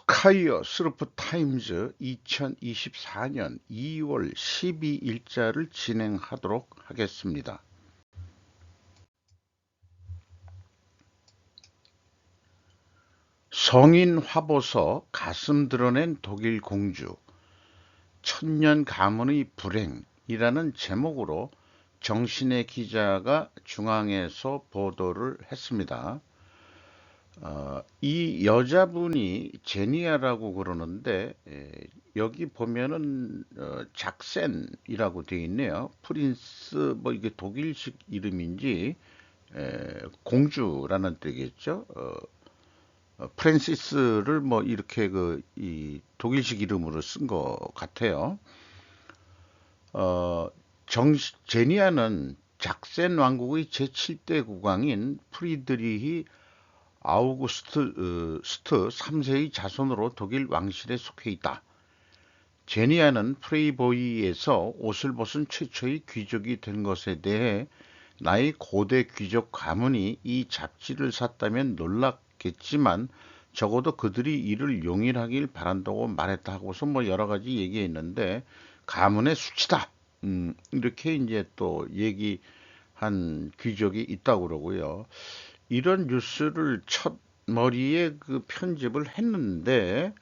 스카이어 스루프 타임즈 2024년 2월 12일자를 진행하도록 하겠습니다. 성인 화보서 가슴 드러낸 독일 공주 천년 가문의 불행이라는 제목으로 정신의 기자가 중앙에서 보도를 했습니다. 이 여자분이 제니아라고 그러는데 여기 보면은 작센이라고 되어 있네요. 프린스 뭐 이게 독일식 이름인지 공주라는 뜻이겠죠. 프랜시스를 뭐 이렇게 이 독일식 이름으로 쓴 것 같아요. 어, 제니아는 작센 왕국의 제7대 국왕인 프리드리히 아우구스트 3세의 자손으로 독일 왕실에 속해 있다. 제니아는 프레이보이에서 옷을 벗은 최초의 귀족이 된 것에 대해 나의 고대 귀족 가문이 이 잡지를 샀다면 놀랐겠지만 적어도 그들이 이를 용인하길 바란다고 말했다 하고서 뭐 여러 가지 얘기했는데 가문의 수치다. 이렇게 이제 또 얘기한 귀족이 있다고 그러고요. 이런 뉴스를 첫 머리에 그 편집을 했는데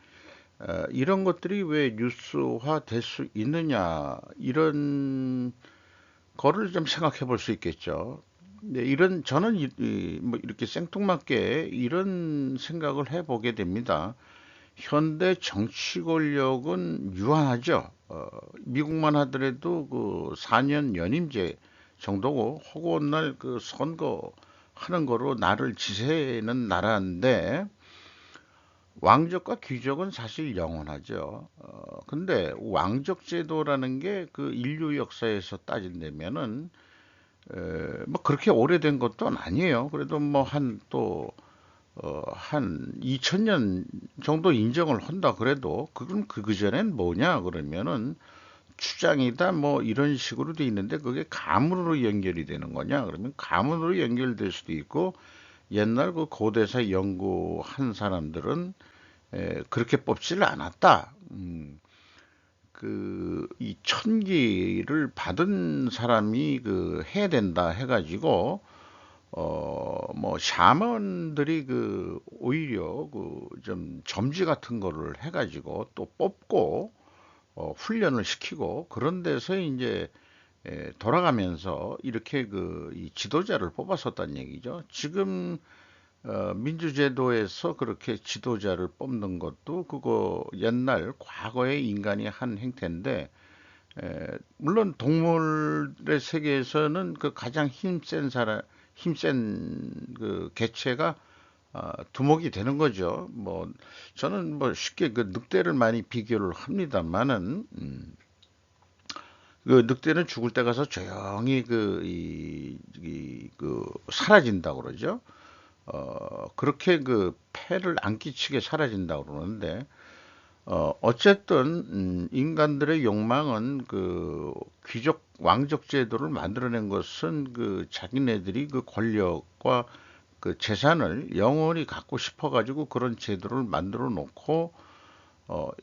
이런 것들이 왜 뉴스화 될 수 있느냐 이런 거를 좀 생각해 볼 수 있겠죠. 네, 저는 뭐 이렇게 생뚱맞게 이런 생각을 해보게 됩니다. 현대 정치 권력은 유한하죠. 미국만 하더라도 그 4년 연임제 정도고 허구한 날 그 선거 하는 거로 나를 지새는 나라인데 왕족과 귀족은 사실 영원하죠. 근데 왕족 제도라는 게 그 인류 역사에서 따진다면은 뭐 그렇게 오래된 것도 아니에요. 그래도 뭐 한 2000년 정도 인정을 한다 그래도 그건 그전엔 뭐냐 그러면은 추장이다 뭐 이런 식으로 돼 있는데 그게 가문으로 연결이 되는 거냐 그러면 가문으로 연결될 수도 있고 옛날 그 고대사 연구한 사람들은 그렇게 뽑지를 않았다. 이 천기를 받은 사람이 그 해야 된다 해가지고 뭐 샤먼들이 그 오히려 그 좀 점지 같은 거를 해가지고 또 뽑고 훈련을 시키고 그런 데서 이제 돌아가면서 이렇게 이 지도자를 뽑았었다는 얘기죠. 지금 민주제도에서 그렇게 지도자를 뽑는 것도 그거 옛날 과거의 인간이 한 행태인데 물론 동물의 세계에서는 그 가장 힘센 그 개체가 두목이 되는 거죠. 뭐 저는 뭐 쉽게 그 늑대를 많이 비교를 합니다만은 그 늑대는 죽을 때 가서 조용히 사라진다고 그러죠. 그렇게 그 폐를 안 끼치게 사라진다고 그러는데, 어쨌든, 인간들의 욕망은 그 귀족, 왕족 제도를 만들어낸 것은 그 자기네들이 그 권력과 그 재산을 영원히 갖고 싶어가지고 그런 제도를 만들어 놓고,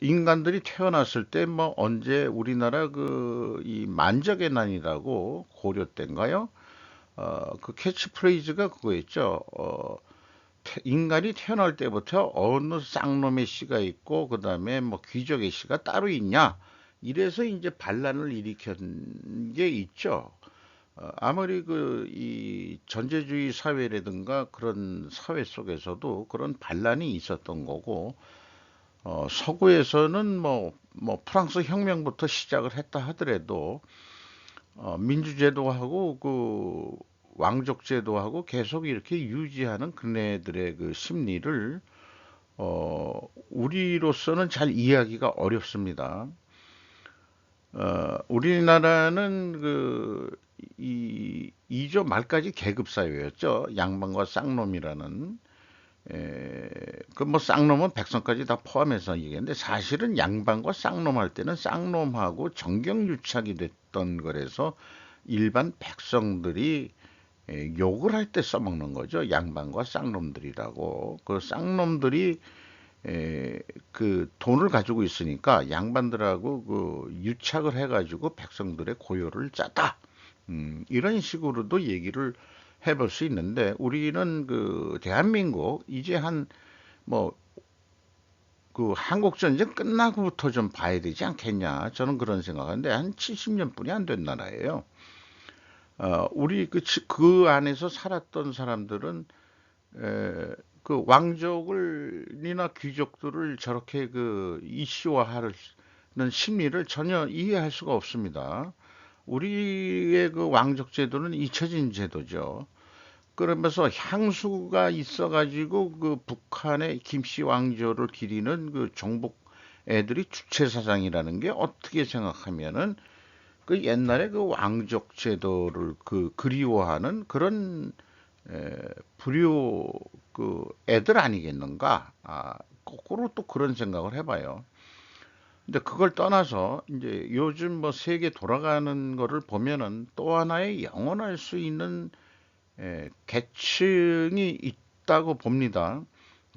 인간들이 태어났을 때 뭐 언제 우리나라 이 만적의 난이라고 고려 때인가요? 그 캐치프레이즈가 그거였죠. 인간이 태어날 때부터 어느 쌍놈의 씨가 있고 그다음에 뭐 귀족의 씨가 따로 있냐 이래서 이제 반란을 일으킨 게 있죠. 아무리 이 전제주의 사회라든가 그런 사회 속에서도 그런 반란이 있었던 거고 서구에서는 뭐 프랑스 혁명부터 시작을 했다 하더라도 민주제도하고 그 왕족제도하고 계속 이렇게 유지하는 그네들의 그 심리를 우리로서는 잘 이해하기가 어렵습니다. 우리나라는 이조 말까지 계급 사회였죠. 양반과 쌍놈이라는 그 뭐 쌍놈은 백성까지 다 포함해서 얘기했는데 사실은 양반과 쌍놈 할 때는 쌍놈하고 정경유착이 됐던 거라서 일반 백성들이 욕을 할 때 써먹는 거죠. 양반과 쌍놈들이라고. 그 쌍놈들이 그 돈을 가지고 있으니까 양반들하고 그 유착을 해가지고 백성들의 고요를 짰다. 이런 식으로도 얘기를 해볼 수 있는데 우리는 그 대한민국 이제 한 뭐 그 한국 전쟁 끝나고부터 좀 봐야 되지 않겠냐 저는 그런 생각하는데 한 70년뿐이 안 된 나라예요. 우리 그 안에서 살았던 사람들은 그 왕족을이나 귀족들을 저렇게 그 이슈화하는 심리를 전혀 이해할 수가 없습니다. 우리의 그 왕족 제도는 잊혀진 제도죠. 그러면서 향수가 있어가지고 그 북한의 김씨 왕조를 기리는 그 정복 애들이 주체사상이라는 게 어떻게 생각하면은 그 옛날에 그 왕족 제도를 그 그리워하는 그런 불효 그 애들 아니겠는가? 거꾸로 또 그런 생각을 해봐요. 근데 그걸 떠나서 이제 요즘 뭐 세계 돌아가는 거를 보면은 또 하나의 영원할 수 있는 계층이 있다고 봅니다.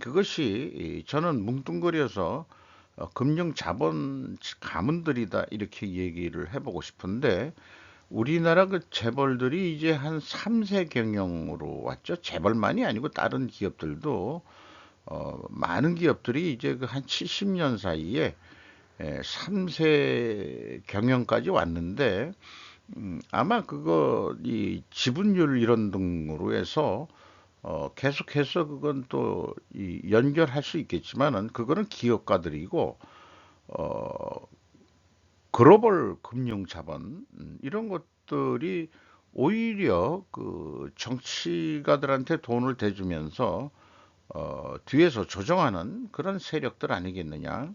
그것이 저는 뭉뚱그려서 금융 자본 가문들이다 이렇게 얘기를 해보고 싶은데 우리나라 그 재벌들이 이제 한 3세 경영으로 왔죠. 재벌만이 아니고 다른 기업들도 많은 기업들이 이제 그 한 70년 사이에 3세 경영까지 왔는데 아마 그거 이 지분율 이런 등으로 해서 계속해서 그건 또 이 연결할 수 있겠지만은 그거는 기업가들이고 어, 글로벌 금융 자본 이런 것들이 오히려 그 정치가들한테 돈을 대주면서 뒤에서 조정하는 그런 세력들 아니겠느냐.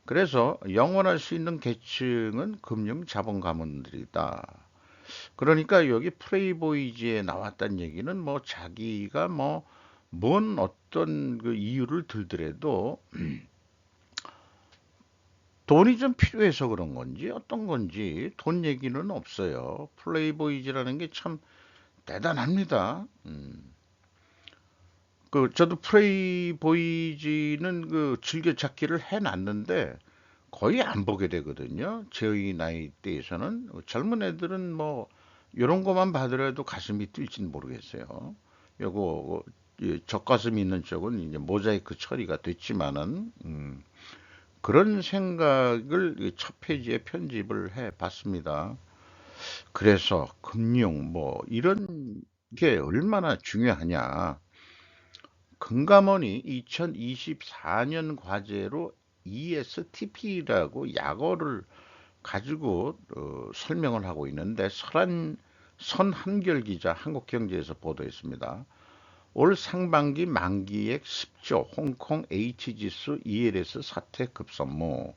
그래서 영원할 수 있는 계층은 금융 자본 가문들이다. 그러니까 여기 프레이보이즈에 나왔다는 얘기는 뭐 자기가 뭐 뭔 어떤 그 이유를 들더라도 돈이 좀 필요해서 그런 건지 어떤 건지 돈 얘기는 없어요. 플레이보이즈라는 게 참 대단합니다. 그 저도 플레이보이즈는 그 즐겨찾기를 해놨는데 거의 안 보게 되거든요. 저희 나이 대에서는 젊은 애들은 뭐 이런 것만 봐더라도 가슴이 뛸지는 모르겠어요. 요거 젖가슴이 있는 쪽은 이제 모자이크 처리가 됐지만은 그런 생각을 첫 페이지에 편집을 해 봤습니다. 그래서 금융 뭐 이런 게 얼마나 중요하냐. 금감원이 2024년 과제로 ESTP라고 약어를 가지고 설명을 하고 있는데 선한결 기자 한국경제에서 보도했습니다. 올 상반기 만기액 10조 홍콩 H지수 ELS 사태 급선무.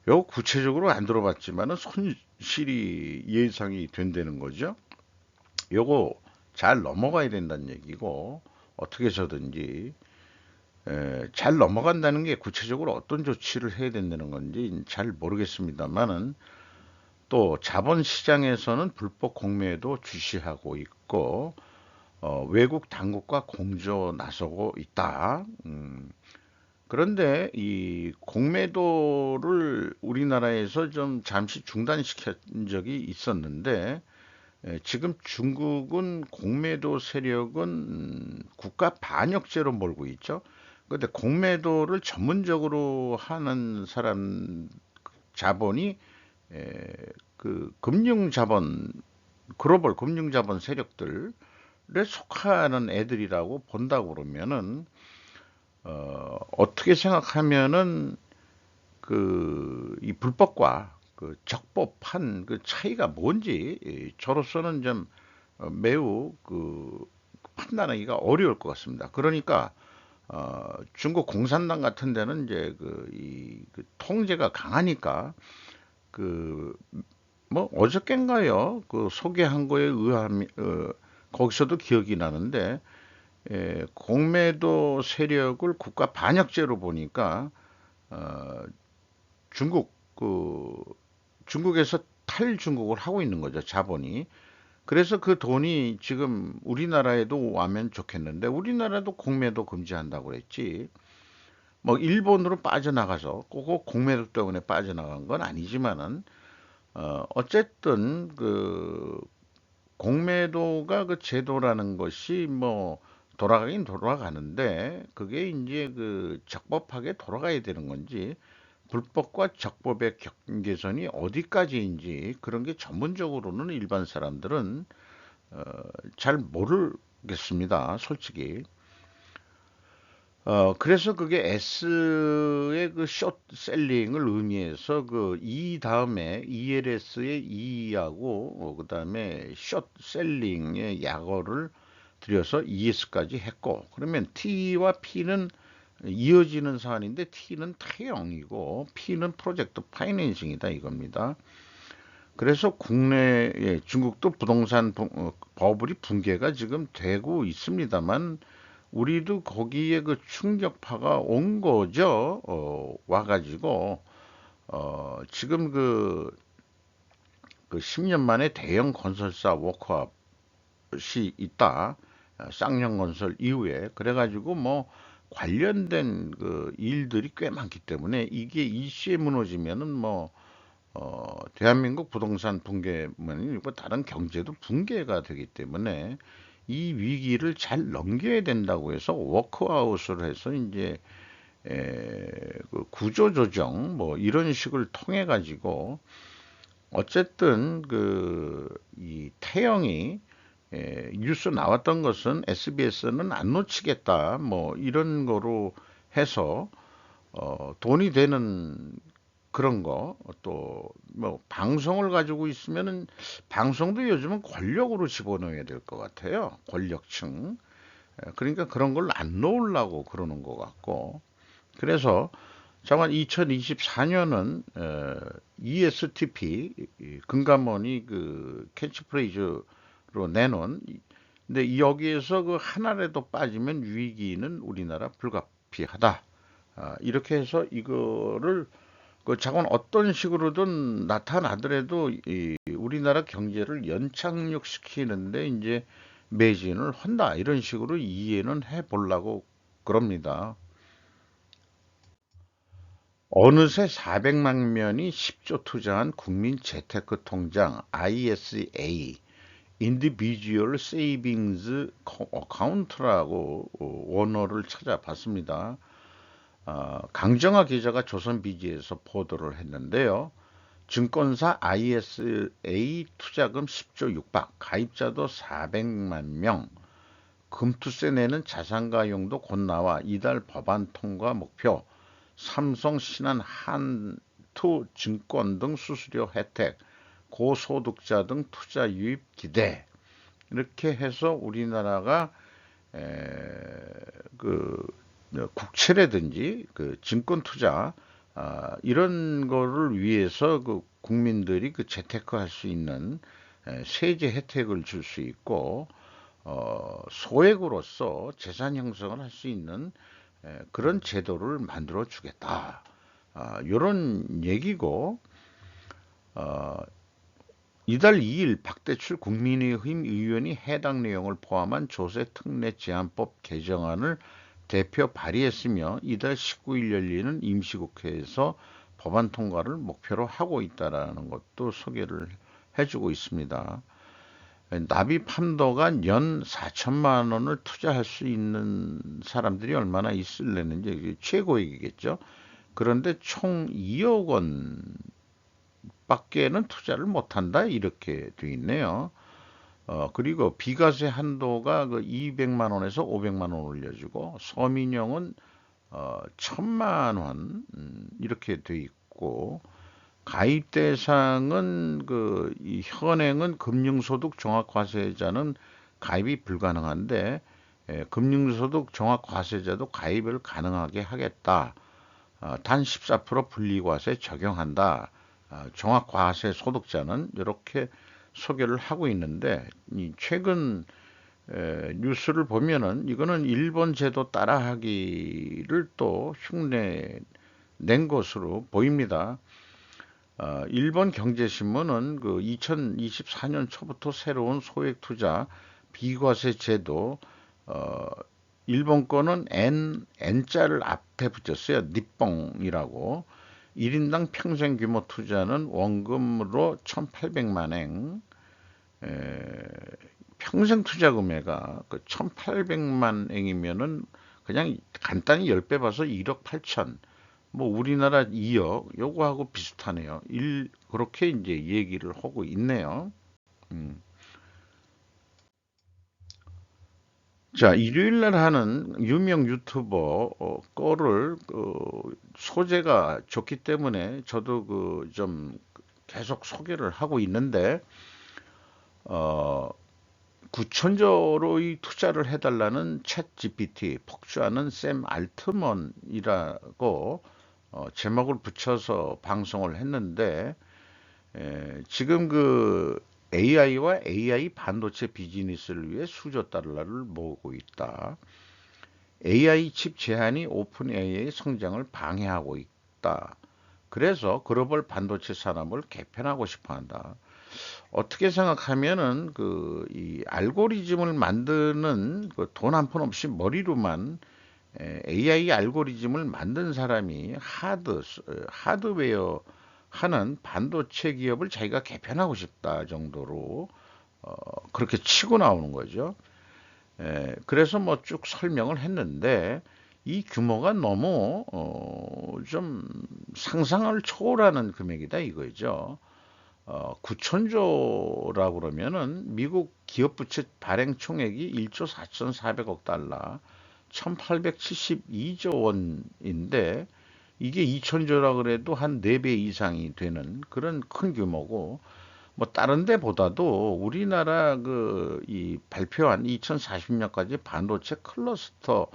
요 구체적으로 안 들어봤지만은 손실이 예상이 된다는 거죠. 요거 잘 넘어가야 된다는 얘기고 어떻게 해서든지 잘 넘어간다는 게 구체적으로 어떤 조치를 해야 된다는 건지 잘 모르겠습니다만은 또 자본시장에서는 불법 공매도 주시하고 있고 외국 당국과 공조 나서고 있다. 그런데 이 공매도를 우리나라에서 좀 잠시 중단시킨 적이 있었는데 지금 중국은 공매도 세력은 국가 반역죄로 몰고 있죠. 그런데 공매도를 전문적으로 하는 사람 자본이 에, 그 금융자본 글로벌 금융자본 세력들에 속하는 애들이라고 본다고 그러면은 어떻게 생각하면은 그 이 불법과 그 적법한 그 차이가 뭔지 저로서는 좀 매우 그 판단하기가 어려울 것 같습니다. 그러니까 중국 공산당 같은 데는 이제 그 통제가 강하니까 그 뭐 어저껜가요? 그 소개한 거에 의하면 거기서도 기억이 나는데 공매도 세력을 국가 반역죄로 보니까 어, 중국 그 중국에서 탈중국을 하고 있는 거죠, 자본이. 그래서 그 돈이 지금 우리나라에도 와면 좋겠는데 우리나라도 공매도 금지한다고 그랬지. 뭐 일본으로 빠져나가서 꼭 공매도 때문에 빠져나간 건 아니지만은 어쨌든 그 공매도가 그 제도라는 것이 뭐 돌아가긴 돌아가는데 그게 이제 그 적법하게 돌아가야 되는 건지 불법과 적법의 경계선이 어디까지인지 그런 게 전문적으로는 일반 사람들은 어, 잘 모르겠습니다, 솔직히. 그래서 그게 S의 그 숏셀링을 의미해서 그 E 다음에 ELS의 E하고 그다음에 숏셀링의 약어를 들여서 ES까지 했고 그러면 T와 P는 이어지는 사안인데 T는 태형이고 P는 프로젝트 파이낸싱이다 이겁니다. 그래서 국내에 중국도 부동산 버블이 붕괴가 지금 되고 있습니다만 우리도 거기에 그 충격파가 온 거죠. 와가지고 지금 그 10년 만에 대형 건설사 워크아웃이 있다. 쌍용건설 이후에 그래가지고 뭐 관련된 그 일들이 꽤 많기 때문에 이게 일시에 무너지면은 뭐 대한민국 부동산 붕괴만이 아니고 다른 경제도 붕괴가 되기 때문에 이 위기를 잘 넘겨야 된다고 해서 워크아웃을 해서 이제 그 구조조정 뭐 이런 식을 통해 가지고 어쨌든 그 이 태영이 뉴스 나왔던 것은 SBS는 안 놓치겠다 뭐 이런 거로 해서 돈이 되는 그런 거, 또, 뭐, 방송을 가지고 있으면은, 방송도 요즘은 권력으로 집어넣어야 될 것 같아요. 권력층. 그러니까 그런 걸 안 놓으려고 그러는 것 같고. 그래서, 잠깐 2024년은, ESTP, 금감원이 그 캐치프레이즈로 내놓은, 근데 여기에서 그 하나라도 빠지면 위기는 우리나라 불가피하다. 이렇게 해서 이거를 그 자건 어떤 식으로든 나타나더라도 이 우리나라 경제를 연착륙시키는데 이제 매진을 한다 이런 식으로 이해는 해 보려고 그럽니다. 어느새 400만 명이 10조 투자한 국민 재테크 통장 ISA Individual Savings Account라고 원어를 찾아봤습니다. 강정하 기자가 조선비지에서 보도를 했는데요. 증권사 ISA 투자금 10조 육박, 가입자도 400만 명, 금투세 내는 자산가용도 곧 나와 이달 법안 통과 목표, 삼성, 신한, 한투 증권 등 수수료 혜택, 고소득자 등 투자 유입 기대. 이렇게 해서 우리나라가 그 국채라든지 그 증권 투자 이런 거를 위해서 그 국민들이 그 재테크 할 수 있는 세제 혜택을 줄 수 있고 소액으로서 재산 형성을 할 수 있는 그런 제도를 만들어 주겠다. 이런 얘기고 어, 이달 2일 박대출 국민의힘 의원이 해당 내용을 포함한 조세 특례 제한법 개정안을 대표 발의했으며 이달 19일 열리는 임시국회에서 법안 통과를 목표로 하고 있다라는 것도 소개를 해주고 있습니다. 납입 한도가 연 4천만 원을 투자할 수 있는 사람들이 얼마나 있을려는지 최고액이겠죠. 그런데 총 2억 원 밖에는 투자를 못한다 이렇게 돼 있네요. 그리고 비과세 한도가 그 200만 원에서 500만 원 올려주고 서민형은 1000만 원 이렇게 돼 있고 가입 대상은 이 현행은 금융소득 종합과세자는 가입이 불가능한데 금융소득 종합과세자도 가입을 가능하게 하겠다. 단 14% 분리과세 적용한다. 종합과세 소득자는 이렇게 소개를 하고 있는데 최근 뉴스를 보면은 이거는 일본 제도 따라하기를 또 흉내 낸 것으로 보입니다. 일본 경제신문은 그 2024년 초부터 새로운 소액 투자 비과세 제도 일본 거는 N자를 앞에 붙였어요. 니뽕이라고. 1인당 평생 규모 투자는 원금으로 1,800만 엔, 평생 투자 금액가 그 1,800만 엔이면은 그냥 간단히 10배 봐서 1억 8천. 뭐 우리나라 2억 요거하고 비슷하네요. 그렇게 이제 얘기를 하고 있네요. 음. 자, 일요일 날 하는 유명 유튜버 거를 소재가 좋기 때문에 저도 그 좀 계속 소개를 하고 있는데 어, 9천조로의 투자를 해달라는 챗 GPT 폭주하는 샘 알트먼이라고 제목을 붙여서 방송을 했는데 지금 그 AI와 AI 반도체 비즈니스를 위해 수조 달러를 모으고 있다. AI 칩 제한이 오픈 AI의 성장을 방해하고 있다. 그래서 글로벌 반도체 산업을 개편하고 싶어 한다. 어떻게 생각하면은 그 이 알고리즘을 만드는 그 돈 한 푼 없이 머리로만 AI 알고리즘을 만든 사람이 하드웨어 하는 반도체 기업을 자기가 개편하고 싶다 정도로 그렇게 치고 나오는 거죠. 그래서 뭐 쭉 설명을 했는데 이 규모가 너무 좀 상상을 초월하는 금액이다 이거죠. 9천조라고 그러면은 미국 기업 부채 발행 총액이 1조 4,400억 달러, 1,872조 원인데 이게 2천조라 그래도 한 4배 이상이 되는 그런 큰 규모고 뭐 다른 데보다도 우리나라 그 이 발표한 2040년까지 반도체 클러스터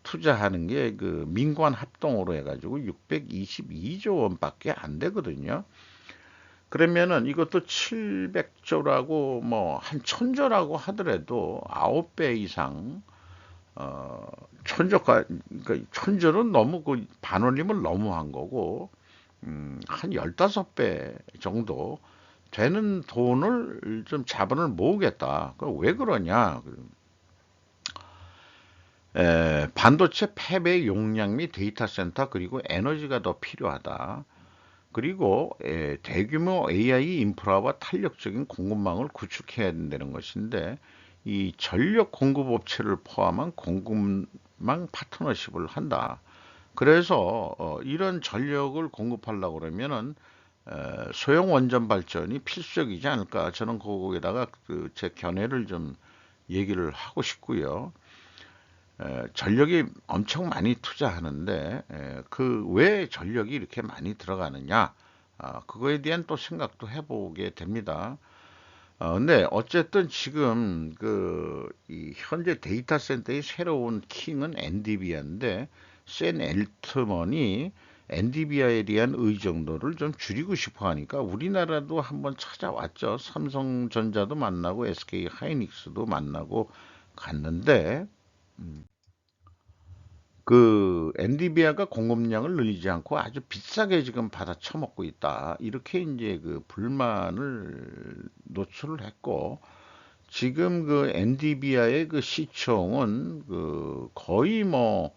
투자하는 게 그 민관 합동으로 해가지고 622조 원밖에 안 되거든요. 그러면은 이것도 700조라고 뭐 한 천조라고 하더라도 9배 이상 어 천조가 그러니까 천조는 너무 그 반올림을 너무 한 거고 한 15배 정도 되는 돈을 좀 자본을 모으겠다. 왜 그러냐? 반도체 패배 용량 및 데이터 센터 그리고 에너지가 더 필요하다. 그리고 대규모 AI 인프라와 탄력적인 공급망을 구축해야 된다는 것인데 이 전력 공급 업체를 포함한 공급망 파트너십을 한다. 그래서 이런 전력을 공급하려고 그러면은 소형 원전 발전이 필수적이지 않을까 저는 거기에다가 그제 견해를 좀 얘기를 하고 싶고요. 전력이 엄청 많이 투자하는데 그 왜 전력이 이렇게 많이 들어가느냐 그거에 대한 또 생각도 해보게 됩니다. 근데 어쨌든 지금 그 이 현재 데이터 센터의 새로운 킹은 엔비디아인데 샌 엘트먼이 엔비디아에 대한 의존도를 좀 줄이고 싶어 하니까 우리나라도 한번 찾아왔죠. 삼성전자도 만나고 SK 하이닉스도 만나고 갔는데 그 엔비디아가 공급량을 늘리지 않고 아주 비싸게 지금 받아 처먹고 있다. 이렇게 이제 그 불만을 노출을 했고 지금 그 엔비디아의 그 시총은 그 거의 뭐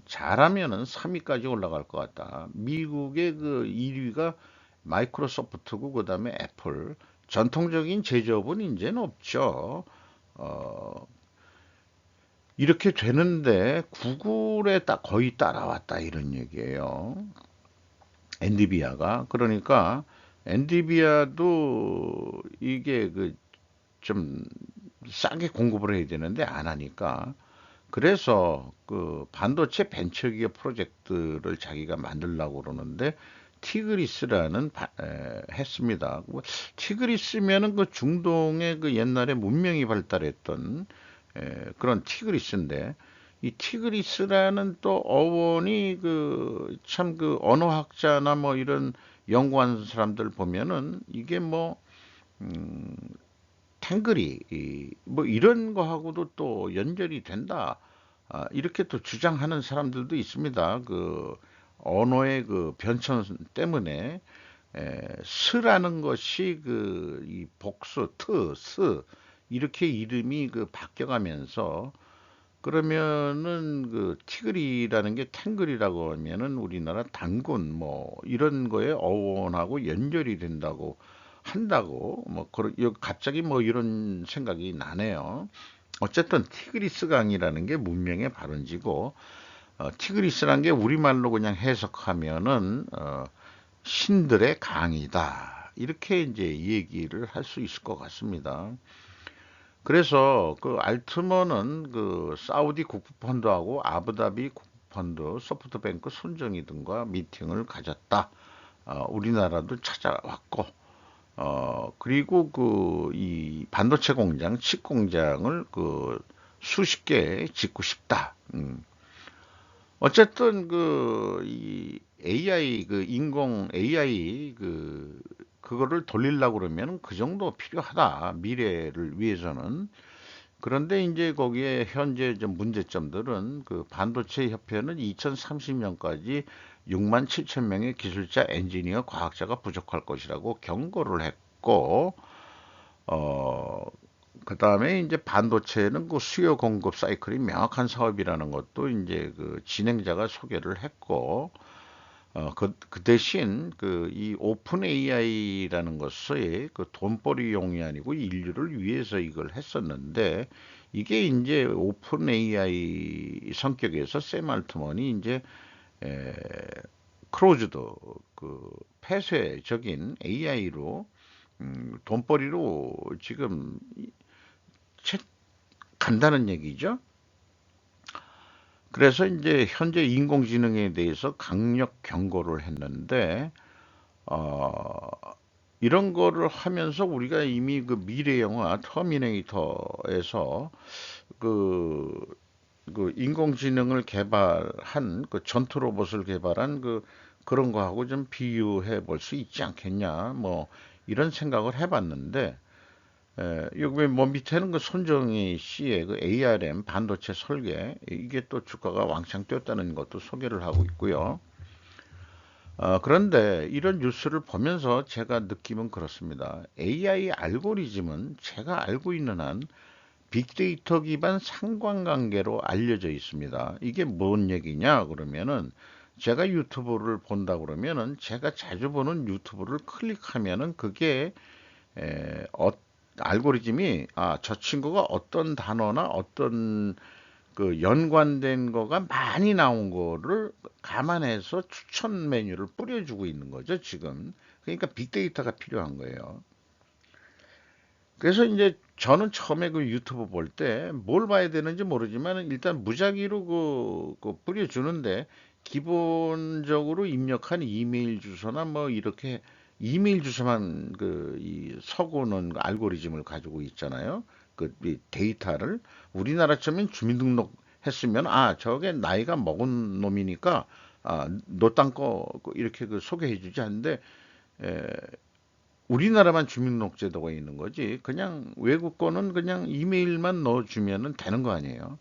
잘하면은 3위까지 올라갈 것 같다. 미국의 그 1위가 마이크로소프트고 그다음에 애플. 전통적인 제조업은 이제는 없죠. 어, 이렇게 되는데 구글에 딱 거의 따라왔다 이런 얘기예요. 엔비디아가 그러니까 엔비디아도 이게 그 좀 싸게 공급을 해야 되는데 안 하니까 그래서 그 반도체 벤처기업 프로젝트를 자기가 만들려고 그러는데 티그리스라는 했습니다. 뭐 티그리스면은 그 중동의 그 옛날에 문명이 발달했던 그런 티그리스인데 이 티그리스라는 또 어원이 그 참 그 언어학자나 뭐 이런 연구한 사람들 보면은 이게 뭐 탱글이 뭐 이런 거하고도 또 연결이 된다. 이렇게 또 주장하는 사람들도 있습니다. 그 언어의 그 변천 때문에 스라는 것이 그 이 복수 트, 스 이렇게 이름이 그 바뀌어가면서 그러면은 그 티그리라는 게 탱글이라고 하면은 우리나라 당군 뭐 이런 거에 어원하고 연결이 된다고 한다고 뭐 그런 갑자기 뭐 이런 생각이 나네요. 어쨌든 티그리스 강이라는 게 문명의 발원지고 티그리스라는 게 우리말로 그냥 해석하면은 신들의 강이다. 이렇게 이제 얘기를 할 수 있을 것 같습니다. 그래서 그 알트먼은 그 사우디 국부펀드하고 아부다비 국부펀드, 소프트뱅크 손정희 등과 미팅을 가졌다. 우리나라도 찾아왔고, 그리고 그 이 반도체 공장, 칩 공장을 그 수십 개 짓고 싶다. 어쨌든 그 이 AI 그 인공 AI 그거를 돌리려고 그러면 그 정도 필요하다. 미래를 위해서는. 그런데 이제 거기에 현재 좀 문제점들은 그 반도체 협회는 2030년까지 6만 7천 명의 기술자, 엔지니어, 과학자가 부족할 것이라고 경고를 했고, 어, 그 다음에 이제 반도체는 그 수요 공급 사이클이 명확한 사업이라는 것도 이제 그 진행자가 소개를 했고, 그 대신 그 이 오픈 AI라는 것의 그 돈벌이용이 아니고 인류를 위해서 이걸 했었는데 이게 이제 오픈 AI 성격에서 샘 알트먼이 이제 에, 크로즈드 그 폐쇄적인 AI로 돈벌이로 지금 간다는 얘기죠. 그래서 이제 현재 인공지능에 대해서 강력 경고를 했는데 어, 이런 거를 하면서 우리가 이미 그 미래 영화 터미네이터에서 그, 그 인공지능을 개발한 그 전투 로봇을 개발한 그런 거하고 좀 비유해 볼 수 있지 않겠냐 뭐 이런 생각을 해봤는데 여기 뭐 밑에는 그 손정희 씨의 그 ARM 반도체 설계 이게 또 주가가 왕창 뛰었다는 것도 소개를 하고 있고요. 그런데 이런 뉴스를 보면서 제가 느낌은 그렇습니다. AI 알고리즘은 제가 알고 있는 한 빅데이터 기반 상관관계로 알려져 있습니다. 이게 뭔 얘기냐 그러면은 제가 유튜브를 본다 그러면은 제가 자주 보는 유튜브를 클릭하면은 그게 알고리즘이 저 친구가 어떤 단어나 어떤 그 연관된 거가 많이 나온 거를 감안해서 추천 메뉴를 뿌려주고 있는 거죠, 지금. 그러니까 빅데이터가 필요한 거예요. 그래서 이제 저는 처음에 그 유튜브 볼 때 뭘 봐야 되는지 모르지만 일단 무작위로 그 뿌려주는데 기본적으로 입력한 이메일 주소나 뭐 이렇게 이메일 주소만 이 서고는 그 알고리즘을 가지고 있잖아요. 이 데이터를 우리나라 처음엔 주민등록 했으면 저게 나이가 먹은 놈이니까 너 땅 거 이렇게 그 소개해 주지 않는데 우리나라만 주민등록제도가 있는 거지. 그냥 외국 거는 그냥 이메일만 넣어주면 되는 거 아니에요.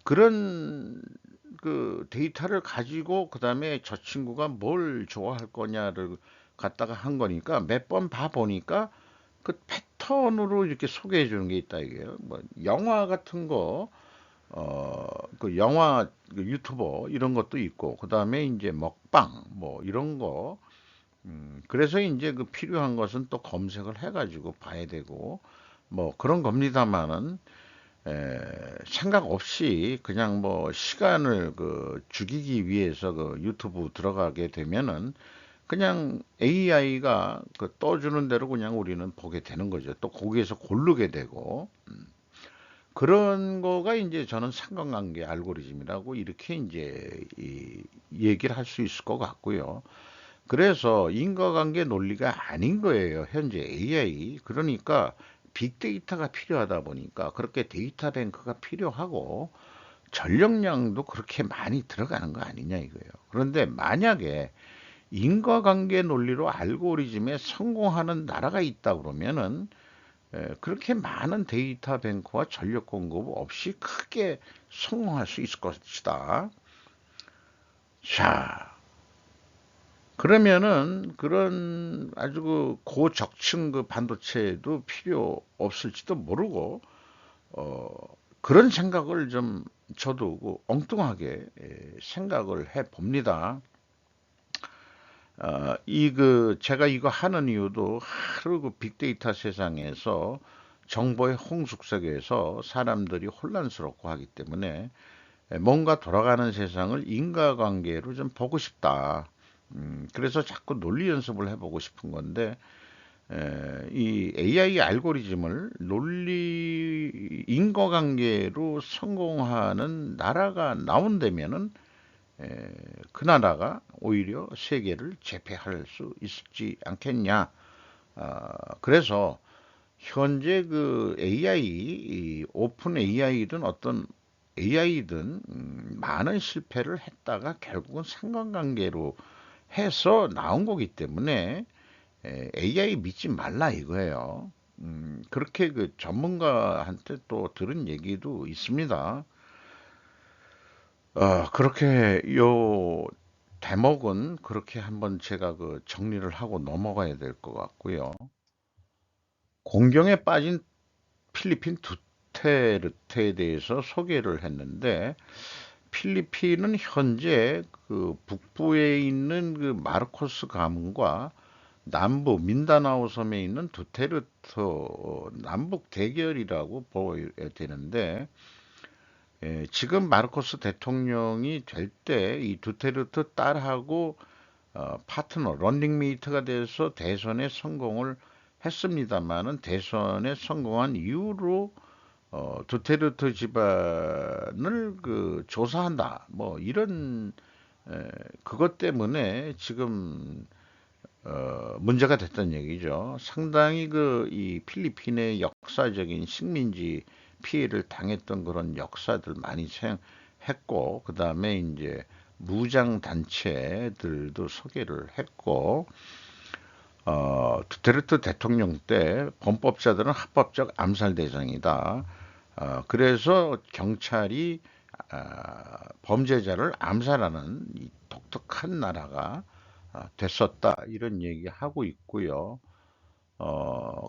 그런 그 데이터를 가지고 그다음에 저 친구가 뭘 좋아할 거냐를 갖다가 한 거니까 몇 번 봐 보니까 그 패턴으로 이렇게 소개해 주는 게 있다 이게요. 뭐 영화 같은 거, 그 영화 그 유튜버 이런 것도 있고 그다음에 이제 먹방 뭐 이런 거 그래서 이제 그 필요한 것은 또 검색을 해가지고 봐야 되고 뭐 그런 겁니다만은 생각 없이 그냥 뭐 시간을 그 죽이기 위해서 그 유튜브 들어가게 되면은 그냥 AI가 그 떠주는 대로 그냥 우리는 보게 되는 거죠. 또 거기에서 고르게 되고 그런 거가 이제 저는 상관관계 알고리즘이라고 이렇게 이제 얘기를 할 수 있을 것 같고요. 그래서 인과관계 논리가 아닌 거예요. 현재 AI. 그러니까 빅데이터가 필요하다 보니까 그렇게 데이터 뱅크가 필요하고 전력량도 그렇게 많이 들어가는 거 아니냐 이거예요. 그런데 만약에 인과관계 논리로 알고리즘에 성공하는 나라가 있다 그러면은 그렇게 많은 데이터 뱅크와 전력 공급 없이 크게 성공할 수 있을 것이다. 자, 그러면은 그런 아주 그 고적층 그 반도체도 필요 없을지도 모르고 어 그런 생각을 좀 저도 엉뚱하게 생각을 해 봅니다. 제가 이거 하는 이유도 하루 빅데이터 세상에서 정보의 홍수 속에서 사람들이 혼란스럽고 하기 때문에 뭔가 돌아가는 세상을 인과관계로 좀 보고 싶다. 그래서 자꾸 논리 연습을 해보고 싶은 건데, 이 AI 알고리즘을 논리 인과관계로 성공하는 나라가 나온다면은 그 나라가 오히려 세계를 제패할 수 있지 않겠냐. 그래서 현재 AI, 오픈 AI든 어떤 AI든 많은 실패를 했다가 결국은 상관관계로 해서 나온 거기 때문에 AI 믿지 말라 이거예요. 그렇게 전문가한테 또 들은 얘기도 있습니다. 그렇게 요 대목은 그렇게 한번 제가 정리를 하고 넘어가야 될 것 같고요. 공경에 빠진 필리핀 두테르테에 대해서 소개를 했는데 필리핀은 현재 북부에 있는 마르코스 가문과 남부 민다나오 섬에 있는 두테르테 남북 대결이라고 보여야 되는데 지금 마르코스 대통령이 될 때 이 두테르테 딸하고 파트너 런닝메이트가 돼서 대선에 성공을 했습니다마는 대선에 성공한 이후로 두테르테 집안을 조사한다 뭐 이런 그것 때문에 지금 문제가 됐던 얘기죠. 상당히 이 필리핀의 역사적인 식민지 피해를 당했던 그런 역사들 많이 했고, 그 다음에 이제 무장 단체들도 소개를 했고, 두테르테 대통령 때 범법자들은 합법적 암살 대상이다. 그래서 경찰이 범죄자를 암살하는 이 독특한 나라가 됐었다 이런 얘기하고 있고요.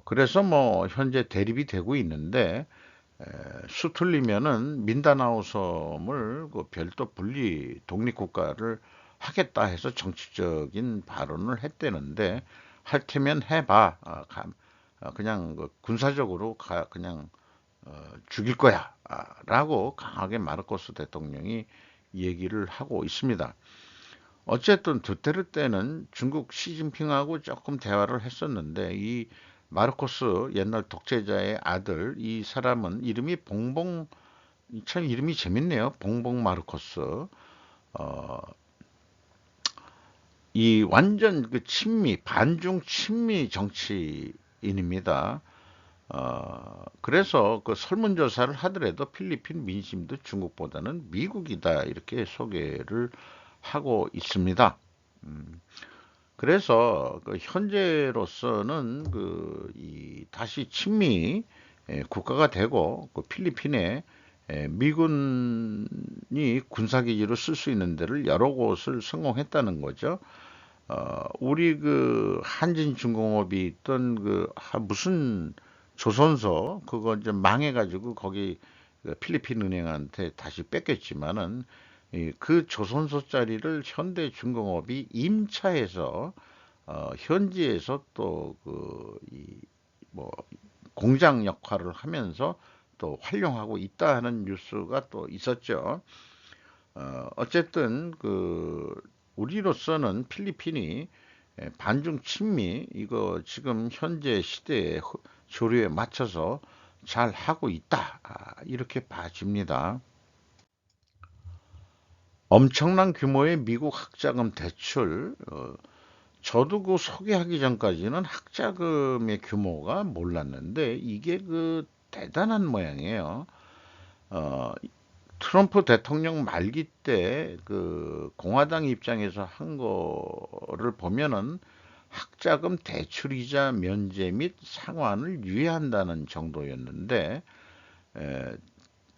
그래서 뭐 현재 대립이 되고 있는데 수틀리면은 민다나오 섬을 별도 분리 독립국가를 하겠다 해서 정치적인 발언을 했대는데 할 테면 해봐. 그냥 군사적으로 그냥 죽일 거야. 라고 강하게 마르코스 대통령이 얘기를 하고 있습니다. 어쨌든 두테르테는 중국 시진핑하고 조금 대화를 했었는데 이 마르코스 옛날 독재자의 아들 이 사람은 이름이 봉봉 참 이름이 재밌네요. 봉봉 마르코스. 어, 이 완전 친미 반중 친미 정치인입니다. 그래서 설문조사를 하더라도 필리핀 민심도 중국보다는 미국이다 이렇게 소개를 하고 있습니다. 음, 그래서 현재로서는 다시 친미 국가가 되고 필리핀에 미군이 군사기지로 쓸 수 있는 데를 여러 곳을 성공했다는 거죠. 우리 한진중공업이 있던 무슨 조선소 그거 이제 망해가지고 거기 필리핀 은행한테 다시 뺏겼지만은 그 조선소 자리를 현대중공업이 임차해서 현지에서 또 뭐 공장 역할을 하면서 또 활용하고 있다 하는 뉴스가 또 있었죠. 어쨌든 우리로서는 필리핀이 반중 친미 이거 지금 현재 시대의 조류에 맞춰서 잘 하고 있다 이렇게 봐집니다. 엄청난 규모의 미국 학자금 대출 저도 소개하기 전까지는 학자금의 규모가 몰랐는데 이게 대단한 모양이에요. 어, 트럼프 대통령 말기 때 공화당 입장에서 한 거를 보면은 학자금 대출이자 면제 및 상환을 유예한다는 정도였는데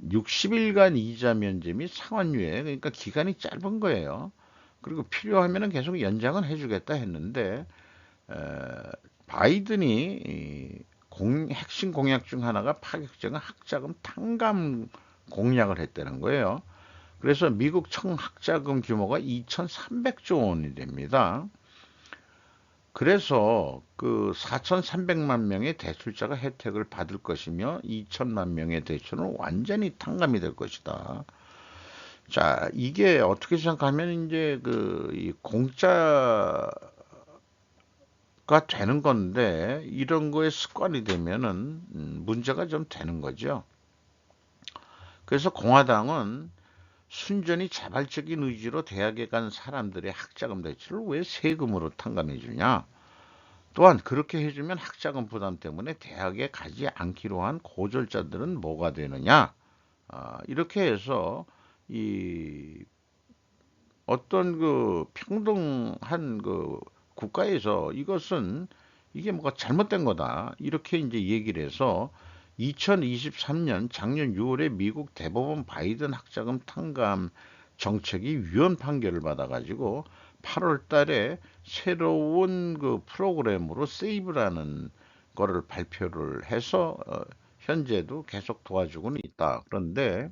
60일간 이자 면제 및 상환 유예 그러니까 기간이 짧은 거예요. 그리고 필요하면은 계속 연장은 해주겠다 했는데 에, 바이든이 핵심 공약 중 하나가 파격적인 학자금 탕감 공약을 했다는 거예요. 그래서 미국 총 학자금 규모가 2,300조 원이 됩니다. 그래서 그 4,300만 명의 대출자가 혜택을 받을 것이며 2천만 명의 대출은 완전히 탕감이 될 것이다. 자, 이게 어떻게 생각하면 이제 이 공짜가 되는 건데 이런 거에 습관이 되면은 문제가 좀 되는 거죠. 그래서 공화당은 순전히 자발적인 의지로 대학에 간 사람들의 학자금 대출을 왜 세금으로 탕감해 주냐? 또한 그렇게 해주면 학자금 부담 때문에 대학에 가지 않기로 한 고졸자들은 뭐가 되느냐? 이렇게 해서 이 어떤 그 평등한 그 국가에서 이게 뭐가 잘못된 거다. 이렇게 이제 얘기를 해서 2023년 작년 6월에 미국 대법원 바이든 학자금 탕감 정책이 위헌 판결을 받아가지고 8월 달에 새로운 그 프로그램으로 세이브라는 거를 발표를 해서 현재도 계속 도와주고는 있다. 그런데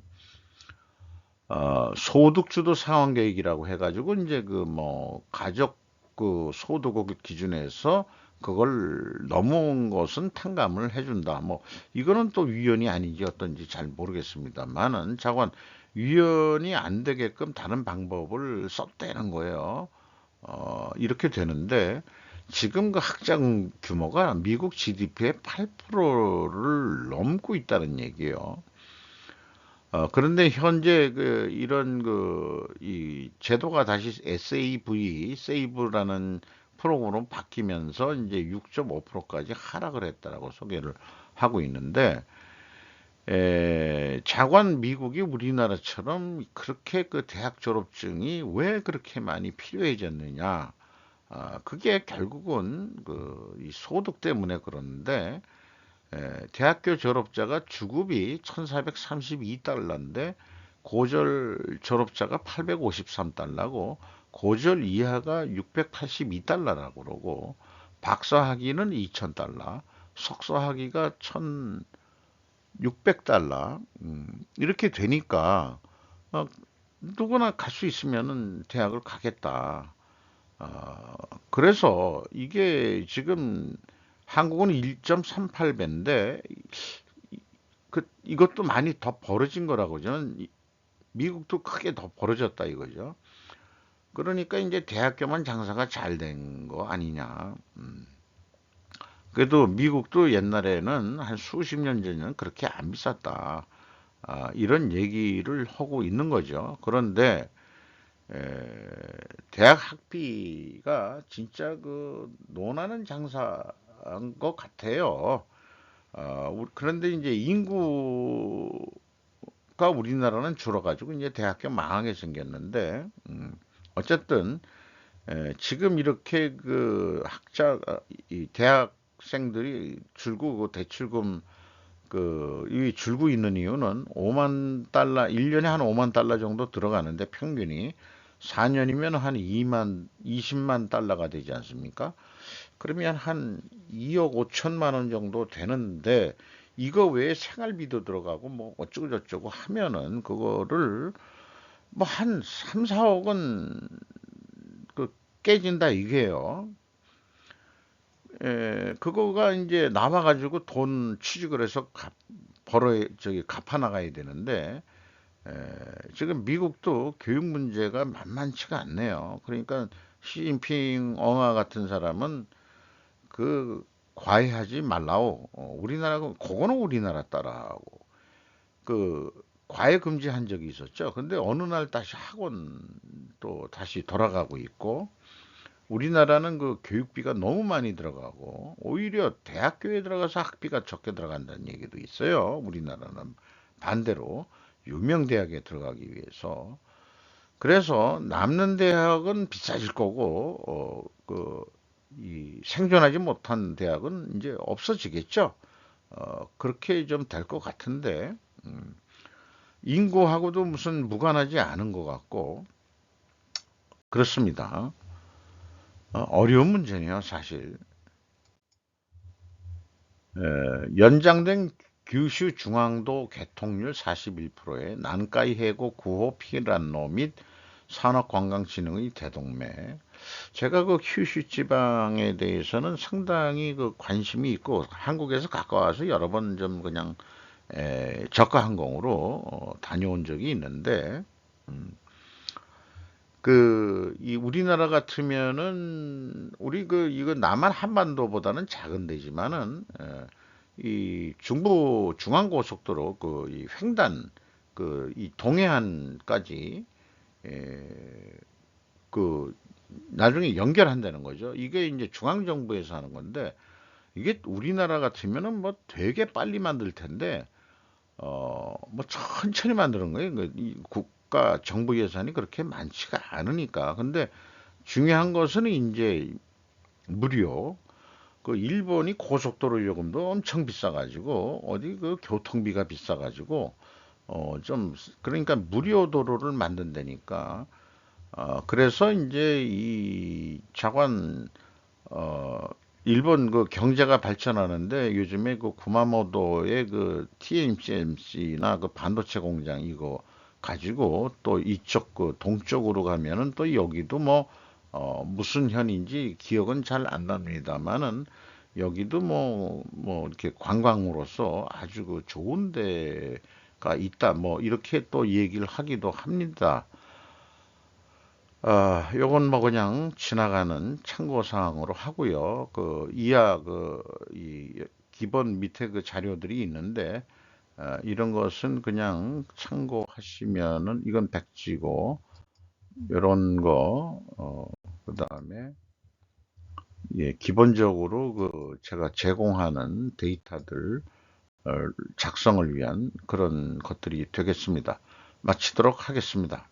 소득주도 상환계획이라고 해가지고 이제 그 뭐 가족 그 소득 기준에서 그걸 넘어온 것은 탕감을 해준다. 뭐 이거는 또 위헌이 아닌지 어떤지 잘 모르겠습니다만은 자관 위헌이 안 되게끔 다른 방법을 썼다는 거예요. 이렇게 되는데 지금 그 학자금 규모가 미국 GDP의 8%를 넘고 있다는 얘기예요. 그런데 현재 이런 이 제도가 다시 세이브라는 프로그램으로 바뀌면서 이제 6.5%까지 하락을 했다라고 소개를 하고 있는데, 자관 미국이 우리나라처럼 그렇게 그 대학 졸업증이 왜 그렇게 많이 필요해졌느냐? 그게 결국은 이 소득 때문에 그러는데, 대학교 졸업자가 주급이 1432달러인데 고졸 졸업자가 853달러고 고졸 이하가 682달러라고 그러고 박사학위는 2000달러, 석사학위가 1600달러 이렇게 되니까 누구나 갈 수 있으면은 대학을 가겠다. 그래서 이게 지금 한국은 1.38배인데 이것도 많이 더 벌어진 거라고 저는 미국도 크게 더 벌어졌다 이거죠. 그러니까 이제 대학교만 장사가 잘 된 거 아니냐. 그래도 미국도 옛날에는 한 수십 년 전에는 그렇게 안 비쌌다. 이런 얘기를 하고 있는 거죠. 그런데 에, 대학 학비가 진짜 그 논하는 장사인 것 같아요. 그런데 이제 인구가 우리나라는 줄어가지고 이제 대학교 망하게 생겼는데, 어쨌든, 지금 이렇게 이 대학생들이 줄고 그 대출금 이 줄고 있는 이유는 5만 달러, 1년에 한 5만 달러 정도 들어가는데 평균이 4년이면 한 20만 달러가 되지 않습니까? 그러면 한 2억 5천만 원 정도 되는데 이거 외에 생활비도 들어가고 뭐 어쩌고 저쩌고 하면은 그거를 뭐 한 3, 4억은 깨진다 이게요. 그거가 이제 남아가지고 돈 취직을 해서 갚아 나가야 되는데 에, 지금 미국도 교육 문제가 만만치가 않네요. 그러니까 시진핑 엉아 같은 사람은 과외하지 말라고. 우리나라가 그거는 우리나라 따라하고 그 과외 금지한 적이 있었죠. 근데 어느 날 다시 학원 또 다시 돌아가고 있고 우리나라는 그 교육비가 너무 많이 들어가고 오히려 대학교에 들어가서 학비가 적게 들어간다는 얘기도 있어요. 우리나라는 반대로 유명 대학에 들어가기 위해서 그래서 남는 대학은 비싸질 거고 이 생존하지 못한 대학은 이제 없어지겠죠. 그렇게 좀 될 것 같은데 인구하고도 무슨 무관하지 않은 것 같고 그렇습니다. 어려운 문제네요, 사실. 연장된 규슈 중앙도 개통률 41%에 난카이 해고 9호 피란로 및 산업관광진흥의 대동맥. 제가 그 큐슈 지방에 대해서는 상당히 그 관심이 있고 한국에서 가까워서 여러 번 좀 그냥 저가 항공으로 다녀온 적이 있는데 이 우리나라 같으면은 우리 이거 남한 한반도보다는 작은 데지만은 이 중부 중앙고속도로 이 횡단 이 동해안까지 에, 그 나중에 연결한다는 거죠. 이게 이제 중앙정부에서 하는 건데 이게 우리나라 같으면은 뭐 되게 빨리 만들 텐데 뭐 천천히 만드는 거예요. 이 국가 정부 예산이 그렇게 많지가 않으니까. 근데 중요한 것은 이제 무료. 일본이 고속도로 요금도 엄청 비싸가지고 어디 교통비가 비싸가지고 좀 그러니까 무료 도로를 만든다니까. 그래서 이제 이 자관 어 일본 경제가 발전하는데 요즘에 구마모토의 TSMC나 반도체 공장 이거 가지고 또 이쪽 동쪽으로 가면은 또 여기도 뭐 무슨 현인지 기억은 잘 안 납니다만은 여기도 뭐 이렇게 관광으로서 아주 좋은 데가 있다 뭐 이렇게 또 얘기를 하기도 합니다. 요건 뭐 그냥 지나가는 참고 사항으로 하고요. 이하 이 기본 밑에 자료들이 있는데 이런 것은 그냥 참고하시면은 이건 백지고 이런 거 그다음에 예, 기본적으로 제가 제공하는 데이터들 작성을 위한 그런 것들이 되겠습니다. 마치도록 하겠습니다.